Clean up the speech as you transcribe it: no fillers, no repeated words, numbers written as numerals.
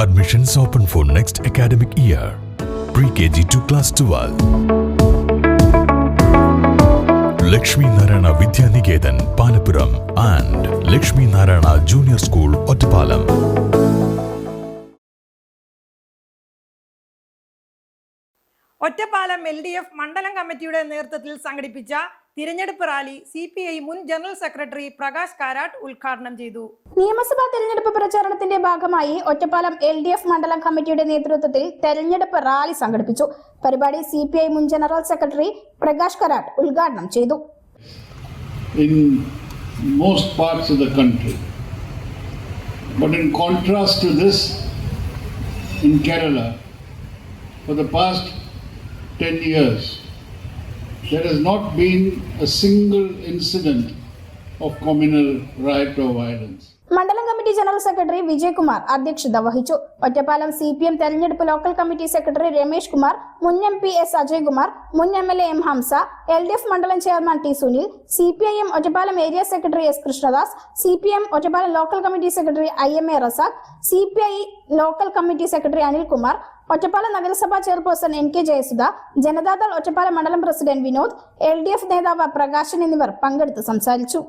Admissions open for next academic year. Pre-KG to class 12. Lakshmi Narayana Vidya Niketan, Panapuram and Lakshmi Narayana Junior School, Ottapalam. Ottapalam LDF മണ്ഡലം കമ്മിറ്റിയുടെ നേതൃത്വത്തിൽ സംഘടിപ്പിച്ച തിരഞ്ഞെടുപ്പ് rally CPI മുൻ general secretary Prakash Karat ഉദ്ഘാടനം ചെയ്തു. നിയമസഭാ തെരഞ്ഞെടുപ്പ് പ്രചാരണത്തിന്റെ ഭാഗമായി ഒറ്റപ്പാലം LDF മണ്ഡലം കമ്മിറ്റിയുടെ നേതൃത്വത്തിൽ തെരഞ്ഞെടുപ്പ് റാലി സംഘടിപ്പിച്ചു. പരിപാടി CPI മുൻ ജനറൽ സെക്രട്ടറി പ്രകാശ് കാരാട്ട് ഉദ്ഘാടനം ചെയ്തു. In most parts of the country, but in contrast to this, in Kerala, for the past 10 years, there has not been a single incident of communal riot or violence. മണ്ഡലം committee general secretary Vijay Kumar അധ്യക്ഷത വഹിച്ചു. Ottapalam CPM തെരഞ്ഞെടുപ്പ് local committee secretary Ramesh Kumar, മുൻ MP S Ajay Kumar, മുൻ MLA M Hamza, LDF മണ്ഡലം chairman T Sunil, CPIM Ottapalam area secretary S Krishnadas, CPM Ottapalam local committee secretary IMA Razak, CPI local committee secretary Anil Kumar, Ottapalam നഗരസഭാ chairperson NK Jayasudha, Janata Dal Ottapalam മണ്ഡലം president Vinod, LDF നേതാവ് പ്രകാശൻ എന്നിവർ പങ്കെടുത്ത് സംസാരിച്ചു.